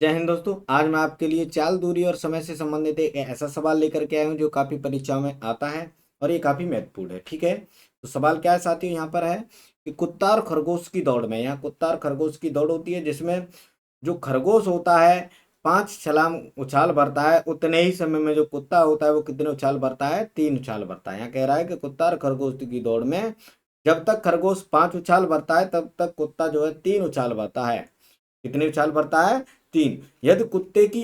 जय हिंद दोस्तों। आज मैं आपके लिए चाल, दूरी और समय से संबंधित एक ऐसा सवाल लेकर के आया हूं जो काफी परीक्षाओं में आता है और ये काफी महत्वपूर्ण है। ठीक है, तो सवाल क्या है साथियों, यहाँ पर है कि कुत्ता और खरगोश की दौड़ में, यहाँ कुत्ता और खरगोश की दौड़ होती है जिसमें जो खरगोश होता है 5 छलांग उछाल भरता है, उतने ही समय में जो कुत्ता होता है वो कितने उछाल भरता है? 3 उछाल भरता है। यहाँ कह रहा है कि कुत्ता और खरगोश की दौड़ में जब तक खरगोश 5 उछाल भरता है तब तक कुत्ता जो है 3 उछाल भरता है। कितनी उछाल भरता है? 3। यदि कुत्ते की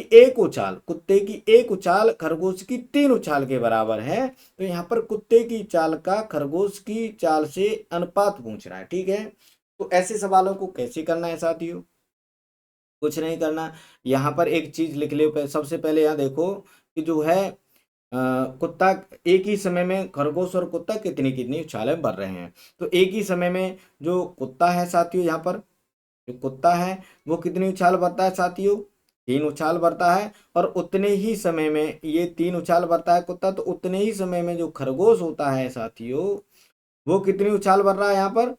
एक उछाल खरगोश की 3 उछाल के बराबर है तो यहाँ पर कुत्ते की चाल का खरगोश की चाल से अनुपात पूछ रहा है। ठीक है, तो ऐसे सवालों को कैसे करना है साथियों? कुछ नहीं करना, यहाँ पर एक चीज लिख ले। सबसे पहले यहाँ देखो कि जो है कुत्ता एक ही समय में, खरगोश और कुत्ता कितनी कितनी उछालें भर रहे हैं। तो एक ही समय में जो कुत्ता है साथियों, यहाँ पर जो कुत्ता है वो कितनी उछाल भरता है साथियों? 3 उछाल भरता है। और उतने ही समय में ये 3 उछाल भरता है कुत्ता, तो उतने ही समय में जो खरगोश होता है साथियों वो कितनी उछाल भर रहा है? यहाँ पर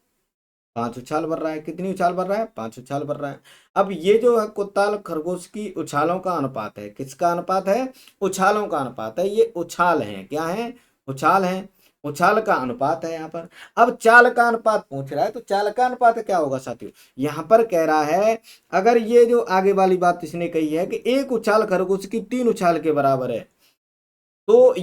5 उछाल भर रहा है। कितनी उछाल भर रहा है? 5 उछाल भर रहा है। अब ये जो है कुत्ता और खरगोश की उछालों का अनुपात है। किसका अनुपात है? उछालों का अनुपात है। ये उछाल है, क्या है? उछाल है। उछाल का अनुपात है यहाँ पर। अब चाल का अनुपात पूछ रहा है, तो चाल का अनुपात क्या होगा साथियों? यहाँ पर कह रहा है अगर ये जो आगे वाली बात इसने कही है कि एक उछाल खरगोश की 3 उछाल के बराबर है, तो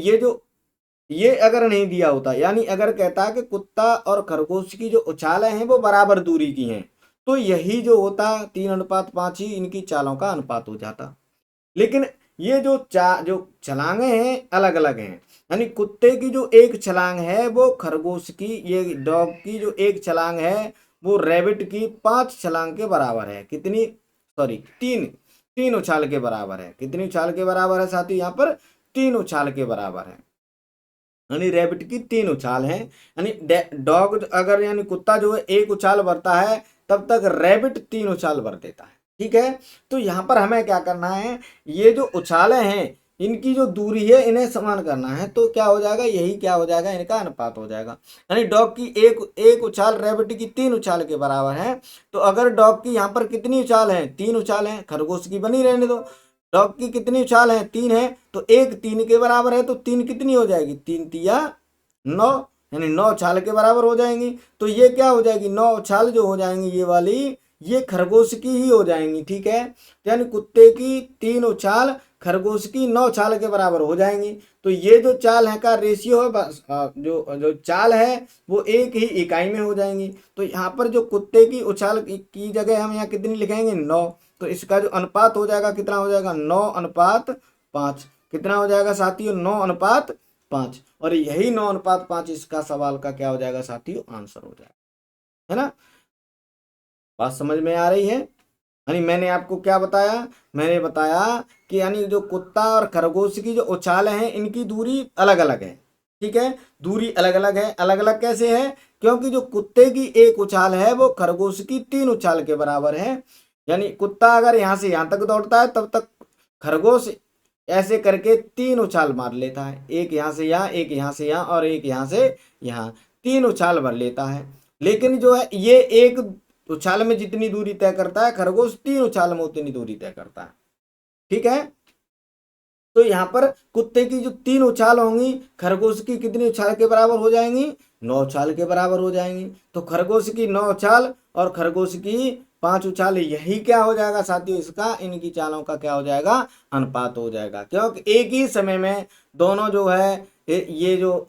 ये अगर नहीं दिया होता, यानी अगर कहता कि कुत्ता और खरगोश की जो उछालें हैं वो बराबर दूरी की हैं, तो यही जो होता 3:5 ही इनकी चालों का अनुपात हो जाता। लेकिन ये जो छलांगे हैं अलग अलग हैं। यानी कुत्ते की जो एक छलांग है वो खरगोश की, ये डॉग की जो एक छलांग है वो रैबिट की 5 छलांग के बराबर है। कितनी? सॉरी, तीन। 3 उछाल के बराबर है। कितनी उछाल के बराबर है साथी? यहाँ पर 3 उछाल के बराबर है। यानी रैबिट की 3 उछाल है। यानी डॉग अगर, यानी कुत्ता जो है एक उछाल भरता है तब तक रैबिट 3 उछाल भर देता है। ठीक है, तो यहाँ पर हमें क्या करना है, ये जो उछालें हैं इनकी जो दूरी है इन्हें समान करना है। तो क्या हो जाएगा, यही क्या हो जाएगा, इनका अनुपात हो जाएगा। यानी डॉग की एक उछाल रैबिट की 3 उछाल के बराबर है। तो अगर डॉग की यहाँ पर कितनी उछाल है? 3 उछाल है। खरगोश की बनी रहने दो। डॉग की कितनी उछाल है? 3 है। तो एक 3 के बराबर है, तो 3 कितनी हो जाएगी? 3 तिया 9, यानी 9 उछाल के बराबर हो जाएंगी। तो ये क्या हो जाएगी? 9 उछाल जो हो जाएंगी ये वाली, ये खरगोश की ही हो जाएंगी। ठीक है, तो यानी कुत्ते की 3 उछाल खरगोश की 9 उछाल के बराबर हो जाएंगी। तो ये जो चाल है का रेशियो है, बस जो जो चाल है वो एक ही इकाई में हो जाएंगी। तो यहाँ पर जो कुत्ते की उछाल की जगह हम यहाँ कितनी लिखेंगे? 9। तो इसका जो अनुपात हो जाएगा कितना हो जाएगा? 9:5। कितना हो जाएगा साथियों? 9:5। और यही 9:5 इसका सवाल का क्या हो जाएगा साथियों? आंसर हो जाएगा। है ना? बात समझ में आ रही है? यानी मैंने आपको क्या बताया? मैंने बताया कि यानी जो कुत्ता और खरगोश की जो उछालें हैं इनकी दूरी अलग अलग है। ठीक है, दूरी अलग अलग है। अलग अलग कैसे है? क्योंकि जो कुत्ते की एक उछाल है वो खरगोश की 3 उछाल के बराबर है। यानी कुत्ता अगर यहाँ से यहाँ तक दौड़ता है तब तक खरगोश ऐसे करके 3 उछाल मार लेता है। एक यहाँ से यहाँ, एक यहाँ से यहाँ और एक यहाँ से यहाँ, 3 उछाल भर लेता है। लेकिन जो है ये एक उछाल में जितनी दूरी तय करता है खरगोश 3 उछाल में उतनी दूरी तय करता है। ठीक है, तो यहाँ पर कुत्ते की जो 3 उछाल होंगी खरगोश की कितनी उछाल के बराबर हो जाएंगी? 9 उछाल के बराबर हो जाएंगी। तो खरगोश की 9 उछाल और खरगोश की 5 उछाल, यही क्या हो जाएगा साथियों? इसका, इनकी चालों का क्या हो जाएगा? अनुपात हो जाएगा। क्योंकि एक ही समय में दोनों जो है ये जो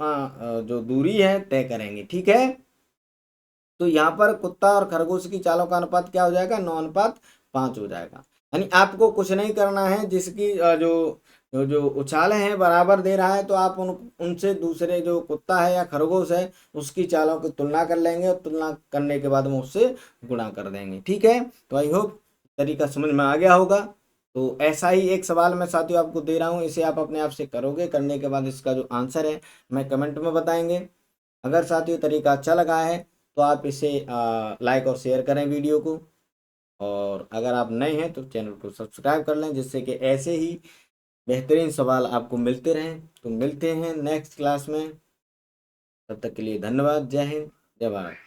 दूरी है तय करेंगे। ठीक है, तो यहाँ पर कुत्ता और खरगोश की चालों का अनुपात क्या हो जाएगा? 9:5 हो जाएगा। यानी आपको कुछ नहीं करना है, जिसकी जो उछालें हैं बराबर दे रहा है तो आप उनसे दूसरे जो कुत्ता है या खरगोश है उसकी चालों की तुलना कर लेंगे और तुलना करने के बाद में उससे गुणा कर देंगे। ठीक है, तो आई होप तरीका समझ में आ गया होगा। तो ऐसा ही एक सवाल मैं साथियों आपको दे रहा हूँ, इसे आप अपने आप से करोगे। करने के बाद इसका जो आंसर है मैं कमेंट में बताएंगे। अगर साथियों तरीका अच्छा लगा है तो आप इसे लाइक और शेयर करें वीडियो को। और अगर आप नए हैं तो चैनल को सब्सक्राइब कर लें, जिससे कि ऐसे ही बेहतरीन सवाल आपको मिलते रहें। तो मिलते हैं नेक्स्ट क्लास में, तब तक के लिए धन्यवाद। जय हिंद, जय भारत।